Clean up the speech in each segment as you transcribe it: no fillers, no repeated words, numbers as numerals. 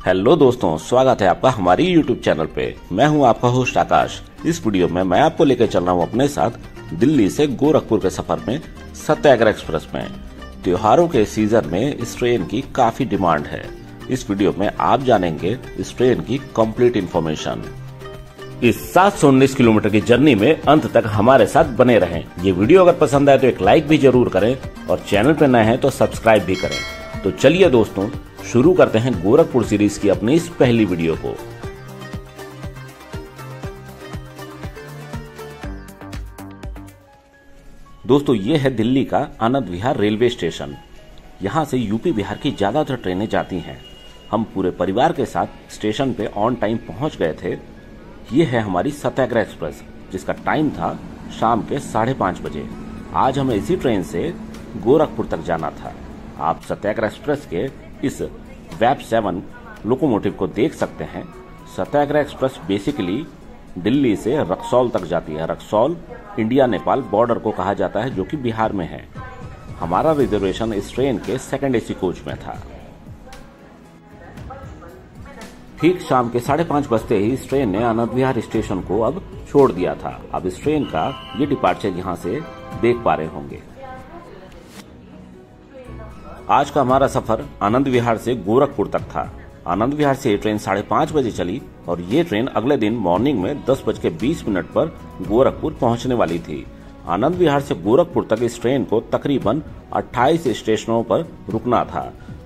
Hello दोस्तों, स्वागत है आपका हमारी यूट्यूब चैनल पे। मैं हूं आपका होस्ट आकाश। इस वीडियो में मैं आपको लेकर चल रहा हूं अपने साथ दिल्ली से गोरखपुर के सफर में सत्याग्रह एक्सप्रेस में। त्योहारों के सीजन में इस ट्रेन की काफी डिमांड है। इस वीडियो में आप जानेंगे इस ट्रेन की कंप्लीट इन्फॉर्मेशन। इस 719 किलोमीटर की जर्नी में अंत तक हमारे साथ बने रहें। ये वीडियो अगर पसंद आए तो एक लाइक भी जरूर करें और चैनल पर नए हैं तो सब्सक्राइब भी करें। तो चलिए दोस्तों, शुरू करते हैं गोरखपुर सीरीज की अपनी इस पहली वीडियो को। दोस्तों, ये है दिल्ली का आनंद विहार रेलवे स्टेशन। यहाँ से यूपी बिहार की ज्यादातर ट्रेनें जाती हैं। हम पूरे परिवार के साथ स्टेशन पे ऑन टाइम पहुंच गए थे। ये है हमारी सत्याग्रह एक्सप्रेस, जिसका टाइम था शाम के 5:30 बजे। आज हमें इसी ट्रेन से गोरखपुर तक जाना था। आप सत्याग्रह एक्सप्रेस के इस वैप 7 लोकोमोटिव को देख सकते हैं। सत्याग्रह एक्सप्रेस बेसिकली दिल्ली से रक्सौल तक जाती है। रक्सौल इंडिया नेपाल बॉर्डर को कहा जाता है, जो कि बिहार में है। हमारा रिजर्वेशन इस ट्रेन के सेकंड एसी कोच में था। ठीक शाम के 5:30 बजते ही इस ट्रेन ने आनंद विहार स्टेशन को अब छोड़ दिया था। अब इस ट्रेन का ये डिपार्चर यहाँ से देख पा रहे होंगे। आज का हमारा सफर आनंद विहार से गोरखपुर तक था। आनंद विहार से ये ट्रेन 5:30 बजे चली और ये ट्रेन अगले दिन मॉर्निंग में 10:20 पर गोरखपुर पहुंचने वाली थी। आनंद विहार से गोरखपुर तक इस ट्रेन को तकरीबन 28 स्टेशनों पर रुकना था।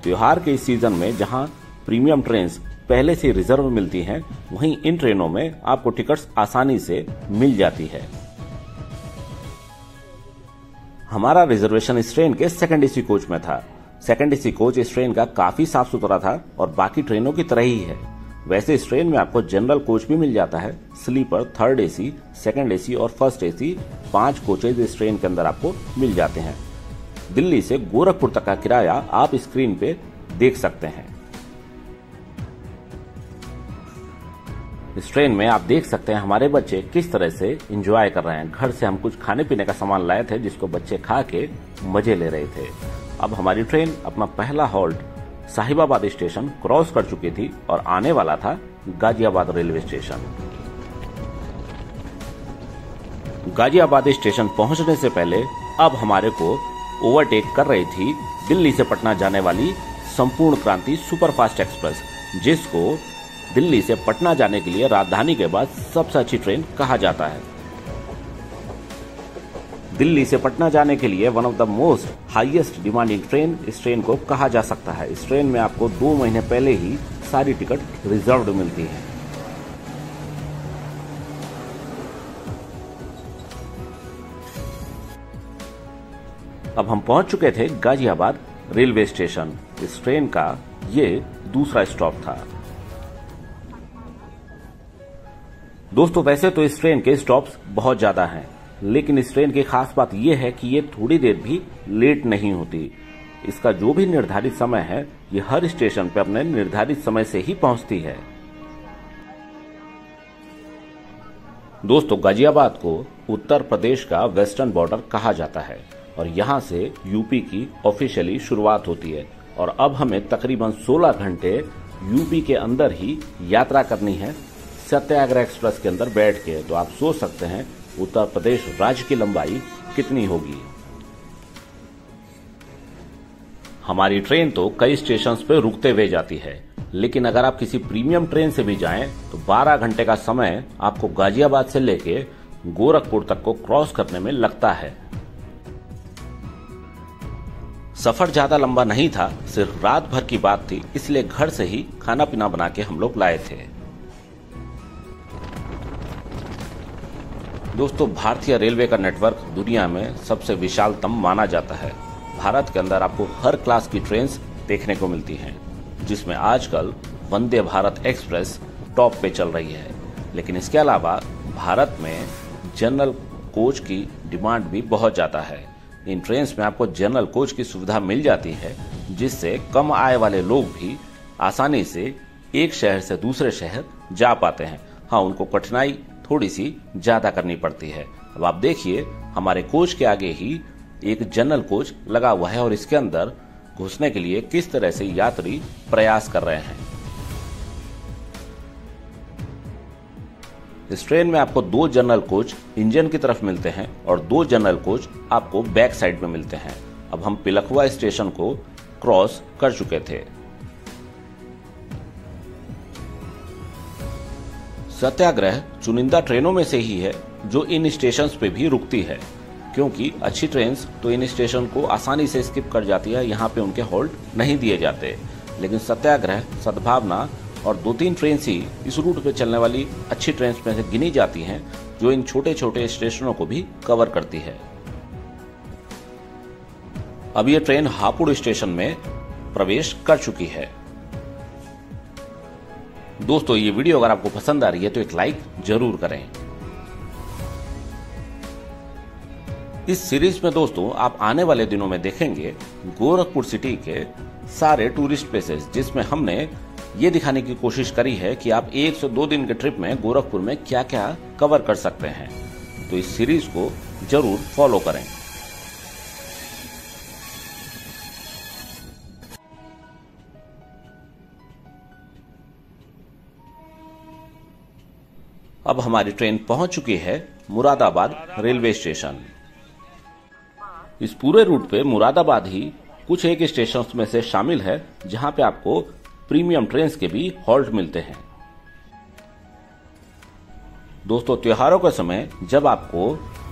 त्योहार के इस सीजन में जहां प्रीमियम ट्रेन पहले से रिजर्व मिलती हैं, वहीं इन ट्रेनों में आपको टिकट्स आसानी से मिल जाती है। हमारा रिजर्वेशन इस ट्रेन के सेकंड एसी कोच में था। सेकंड एसी कोच इस ट्रेन का काफी साफ सुथरा था और बाकी ट्रेनों की तरह ही है। वैसे इस ट्रेन में आपको जनरल कोच भी मिल जाता है। Sleeper, third AC, second AC और फर्स्ट एसी 5 कोचेज इस ट्रेन के अंदर आपको मिल जाते हैं। दिल्ली से गोरखपुर तक का किराया आप स्क्रीन पे देख सकते हैं। इस ट्रेन में आप देख सकते हैं हमारे बच्चे किस तरह से एंजॉय कर रहे हैं। घर से हम कुछ खाने पीने का सामान लाए थे, जिसको बच्चे खा के मजे ले रहे थे। अब हमारी ट्रेन अपना पहला हॉल्ट साहिबाबाद स्टेशन क्रॉस कर चुकी थी और आने वाला था Ghaziabad railway station. Ghaziabad station पहुंचने से पहले अब हमारे को ओवरटेक कर रही थी दिल्ली से पटना जाने वाली संपूर्ण क्रांति सुपरफास्ट एक्सप्रेस, जिसको दिल्ली से पटना जाने के लिए राजधानी के बाद सबसे अच्छी ट्रेन कहा जाता है। दिल्ली से पटना जाने के लिए one of the most highest demanding train इस ट्रेन को कहा जा सकता है। इस ट्रेन में आपको 2 महीने पहले ही सारी टिकट रिजर्व्ड मिलती है। अब हम पहुंच चुके थे गाजियाबाद रेलवे स्टेशन। इस ट्रेन का ये दूसरा स्टॉप था। दोस्तों, वैसे तो इस ट्रेन के स्टॉप्स बहुत ज्यादा हैं, लेकिन इस ट्रेन की खास बात यह है कि ये थोड़ी देर भी लेट नहीं होती। इसका जो भी निर्धारित समय है, ये हर स्टेशन पे अपने निर्धारित समय से ही पहुंचती है। दोस्तों, गाजियाबाद को उत्तर प्रदेश का वेस्टर्न बॉर्डर कहा जाता है और यहाँ से यूपी की ऑफिशियली शुरुआत होती है। और अब हमें तकरीबन 16 घंटे यूपी के अंदर ही यात्रा करनी है सत्याग्रह एक्सप्रेस के अंदर बैठ के। तो आप सोच सकते हैं उत्तर प्रदेश राज्य की लंबाई कितनी होगी। हमारी ट्रेन तो कई स्टेशंस पे रुकते हुए जाती है, लेकिन अगर आप किसी प्रीमियम ट्रेन से भी जाएं तो 12 घंटे का समय आपको गाजियाबाद से लेके गोरखपुर तक को क्रॉस करने में लगता है। सफर ज्यादा लंबा नहीं था, सिर्फ रात भर की बात थी, इसलिए घर से ही खाना पीना बना के हम लोग लाए थे। दोस्तों, भारतीय रेलवे का नेटवर्क दुनिया में सबसे विशालतम माना जाता है। भारत के अंदर आपको हर क्लास की ट्रेन्स देखने को मिलती हैं, जिसमें आजकल वंदे भारत एक्सप्रेस टॉप पे चल रही है। लेकिन इसके अलावा भारत में जनरल कोच की डिमांड भी बहुत ज्यादा है। इन ट्रेन्स में आपको जनरल कोच की सुविधा मिल जाती है, जिससे कम आय वाले लोग भी आसानी से एक शहर से दूसरे शहर जा पाते हैं। हाँ, उनको कठिनाई थोड़ी सी ज्यादा करनी पड़ती है। अब आप देखिए, हमारे कोच के आगे ही एक जनरल कोच लगा हुआ है और इसके अंदर घुसने के लिए किस तरह से यात्री प्रयास कर रहे हैं। इस ट्रेन में आपको 2 जनरल कोच इंजन की तरफ मिलते हैं और 2 जनरल कोच आपको बैक साइड में मिलते हैं। अब हम पिलखुवा स्टेशन को क्रॉस कर चुके थे। सत्याग्रह चुनिंदा ट्रेनों में से ही है जो इन स्टेशंस पे भी रुकती है, क्योंकि अच्छी ट्रेन्स तो इन स्टेशन को आसानी से स्किप कर जाती है, यहाँ पे उनके होल्ड नहीं दिए जाते। लेकिन सत्याग्रह, सद्भावना और 2-3 ट्रेन ही इस रूट पे चलने वाली अच्छी ट्रेन में से गिनी जाती हैं जो इन छोटे छोटे स्टेशनों को भी कवर करती है। अब ये ट्रेन हापुड़ स्टेशन में प्रवेश कर चुकी है। दोस्तों, ये वीडियो अगर आपको पसंद आ रही है तो एक लाइक जरूर करें। इस सीरीज में दोस्तों आप आने वाले दिनों में देखेंगे गोरखपुर सिटी के सारे टूरिस्ट प्लेसेस, जिसमें हमने ये दिखाने की कोशिश करी है कि आप 1 से 2 दिन के ट्रिप में गोरखपुर में क्या क्या कवर कर सकते हैं। तो इस सीरीज को जरूर फॉलो करें। अब हमारी ट्रेन पहुंच चुकी है मुरादाबाद रेलवे स्टेशन। इस पूरे रूट पे मुरादाबाद ही कुछ एक स्टेशन में से शामिल है जहां पे आपको प्रीमियम ट्रेन्स के भी हॉल्ट मिलते हैं। दोस्तों, त्योहारों के समय जब आपको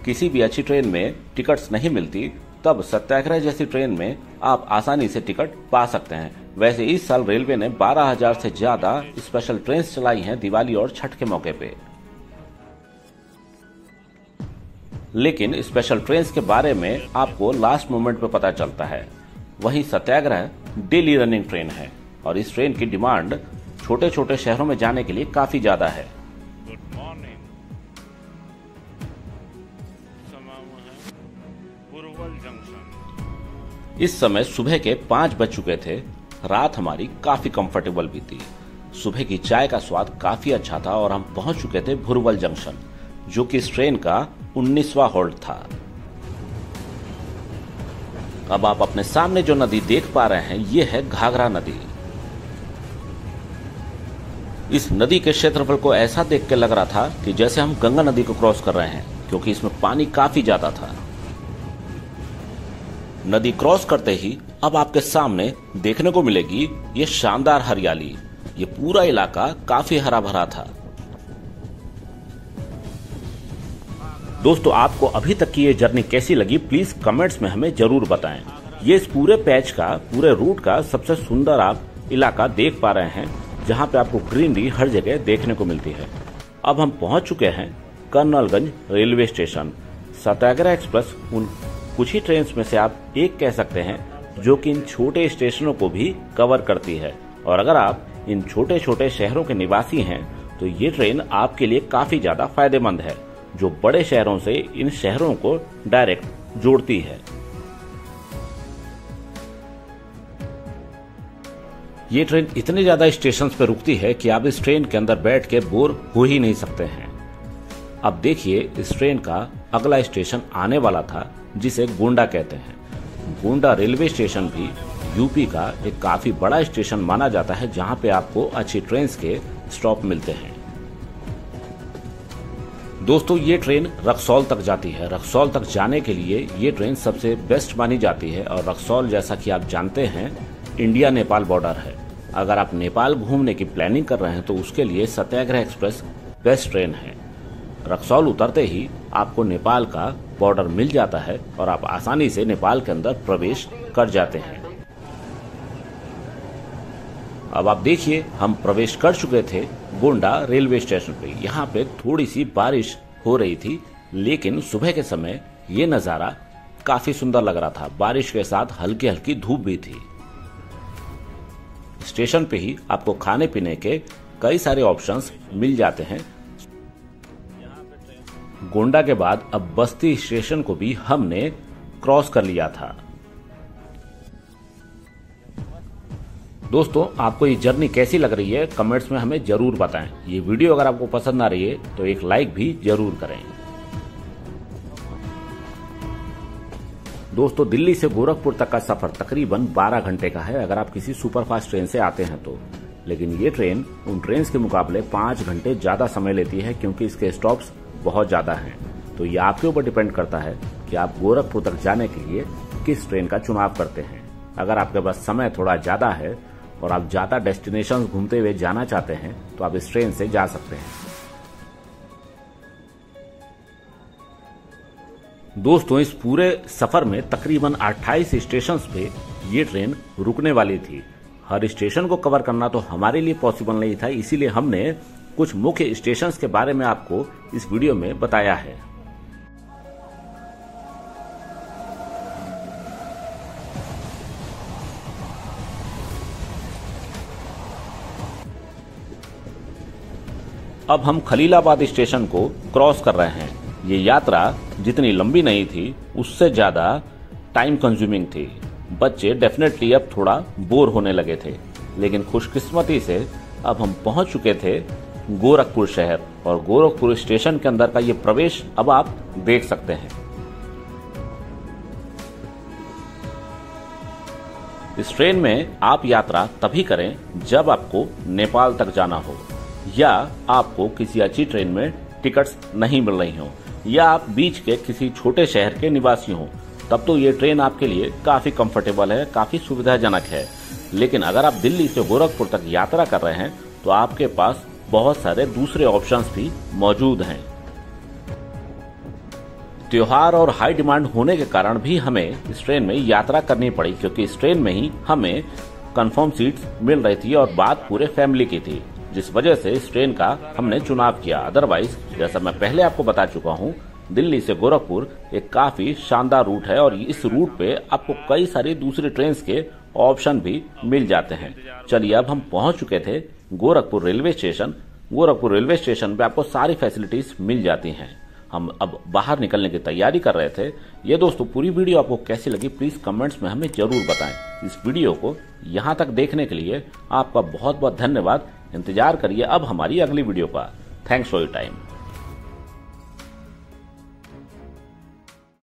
किसी भी अच्छी ट्रेन में टिकट्स नहीं मिलती, तब सत्याग्रह जैसी ट्रेन में आप आसानी से टिकट पा सकते हैं। वैसे इस साल रेलवे ने 12,000 से ज्यादा स्पेशल ट्रेन्स चलाई हैं दिवाली और छठ के मौके पे। लेकिन स्पेशल ट्रेन्स के बारे में आपको लास्ट मोमेंट पे पता चलता है। वहीं सत्याग्रह डेली रनिंग ट्रेन है और इस ट्रेन की डिमांड छोटे छोटे शहरों में जाने के लिए काफी ज्यादा है। Good morning. पुरवल जंक्शन। इस समय सुबह के 5 बज चुके थे। रात हमारी काफी कंफर्टेबल भी थी। सुबह की चाय का स्वाद काफी अच्छा था और हम पहुंच चुके थे भुरवल जंक्शन, जो कि इस ट्रेन का 19वां होल्ड था। अब आप अपने सामने जो नदी देख पा रहे हैं, ये है घाघरा नदी। इस नदी के क्षेत्रफल को ऐसा देख के लग रहा था कि जैसे हम गंगा नदी को क्रॉस कर रहे हैं, क्योंकि इसमें पानी काफी ज्यादा था। नदी क्रॉस करते ही अब आपके सामने देखने को मिलेगी ये शानदार हरियाली। ये पूरा इलाका काफी हरा भरा था। दोस्तों, आपको अभी तक की ये जर्नी कैसी लगी, प्लीज कमेंट्स में हमें जरूर बताएं। ये इस पूरे पैच का, पूरे रूट का सबसे सुंदर आप इलाका देख पा रहे हैं, जहां पे आपको ग्रीनरी हर जगह देखने को मिलती है। अब हम पहुंच चुके हैं कर्नलगंज रेलवे स्टेशन। सत्याग्रह एक्सप्रेस उन कुछ ही ट्रेन में से आप एक कह सकते हैं जो कि इन छोटे स्टेशनों को भी कवर करती है। और अगर आप इन छोटे छोटे शहरों के निवासी हैं तो ये ट्रेन आपके लिए काफी ज्यादा फायदेमंद है, जो बड़े शहरों से इन शहरों को डायरेक्ट जोड़ती है। ये ट्रेन इतने ज्यादा स्टेशन पे रुकती है कि आप इस ट्रेन के अंदर बैठ के बोर हो ही नहीं सकते हैं। अब देखिए, इस ट्रेन का अगला स्टेशन आने वाला था, जिसे गोंडा कहते हैं। गोंडा रेलवे स्टेशन भी यूपी का एक काफी बड़ा स्टेशन माना जाता है, जहां पे आपको अच्छी ट्रेन के स्टॉप मिलते हैं। दोस्तों, ये ट्रेन रक्सौल तक जाती है। रक्सौल तक जाने के लिए ये ट्रेन सबसे बेस्ट मानी जाती है। और रक्सौल, जैसा कि आप जानते हैं, इंडिया नेपाल बॉर्डर है। अगर आप नेपाल घूमने की प्लानिंग कर रहे हैं तो उसके लिए सत्याग्रह एक्सप्रेस बेस्ट ट्रेन है। रक्सौल उतरते ही आपको नेपाल का बॉर्डर मिल जाता है और आप आसानी से नेपाल के अंदर प्रवेश कर जाते हैं। अब आप देखिए, हम प्रवेश कर चुके थे गोंडा रेलवे स्टेशन पे। यहाँ पे थोड़ी सी बारिश हो रही थी, लेकिन सुबह के समय ये नज़ारा काफी सुंदर लग रहा था। बारिश के साथ हल्की हल्की धूप भी थी। स्टेशन पे ही आपको खाने पीने के कई सारे ऑप्शंस मिल जाते हैं। गोंडा के बाद अब बस्ती स्टेशन को भी हमने क्रॉस कर लिया था। दोस्तों, आपको ये जर्नी कैसी लग रही है, कमेंट्स में हमें जरूर बताएं। ये वीडियो अगर आपको पसंद आ रही है तो एक लाइक भी जरूर करें। दोस्तों, दिल्ली से गोरखपुर तक का सफर तकरीबन 12 घंटे का है अगर आप किसी सुपरफास्ट ट्रेन से आते हैं तो। लेकिन ये ट्रेन उन ट्रेन के मुकाबले 5 घंटे ज्यादा समय लेती है क्योंकि इसके स्टॉप्स बहुत ज्यादा हैं। तो ये आपके ऊपर डिपेंड करता है कि आप गोरखपुर तक जाने के लिए किस ट्रेन का चुनाव करते हैं। अगर आपके पास समय थोड़ा ज्यादा है और आप ज्यादा डेस्टिनेशन घूमते हुए जाना चाहते हैं तो आप इस ट्रेन से जा सकते हैं। दोस्तों, इस पूरे सफर में तकरीबन 28 स्टेशन पे ये ट्रेन रुकने वाली थी। हर स्टेशन को कवर करना तो हमारे लिए पॉसिबल नहीं था, इसीलिए हमने कुछ मुख्य स्टेशन के बारे में आपको इस वीडियो में बताया है। अब हम खलीलाबाद स्टेशन को क्रॉस कर रहे हैं। ये यात्रा जितनी लंबी नहीं थी उससे ज्यादा टाइम कंज्यूमिंग थी। बच्चे डेफिनेटली अब थोड़ा बोर होने लगे थे, लेकिन खुशकिस्मती से अब हम पहुंच चुके थे गोरखपुर शहर और गोरखपुर स्टेशन के अंदर का ये प्रवेश अब आप देख सकते हैं। इस ट्रेन में आप यात्रा तभी करें जब आपको नेपाल तक जाना हो, या आपको किसी अच्छी ट्रेन में टिकट्स नहीं मिल रही हो, या आप बीच के किसी छोटे शहर के निवासी हो, तब तो ये ट्रेन आपके लिए काफी कंफर्टेबल है, काफी सुविधाजनक है। लेकिन अगर आप दिल्ली से गोरखपुर तक यात्रा कर रहे हैं तो आपके पास बहुत सारे दूसरे ऑप्शंस भी मौजूद हैं। त्योहार और हाई डिमांड होने के कारण भी हमें इस ट्रेन में यात्रा करनी पड़ी, क्योंकि इस ट्रेन में ही हमें कंफर्म सीट्स मिल रही थी और बात पूरे फैमिली की थी, जिस वजह से इस ट्रेन का हमने चुनाव किया। अदरवाइज जैसा मैं पहले आपको बता चुका हूं, दिल्ली से गोरखपुर एक काफी शानदार रूट है और इस रूट पे आपको कई सारी दूसरी ट्रेन के ऑप्शन भी मिल जाते हैं। चलिए, अब हम पहुंच चुके थे Gorakhpur railway station. Gorakhpur railway station पे आपको सारी फैसिलिटीज मिल जाती हैं। हम अब बाहर निकलने की तैयारी कर रहे थे। ये दोस्तों, पूरी वीडियो आपको कैसी लगी प्लीज कमेंट्स में हमें जरूर बताएं। इस वीडियो को यहाँ तक देखने के लिए आपका बहुत बहुत धन्यवाद। इंतजार करिए अब हमारी अगली वीडियो का। Thanks for your time.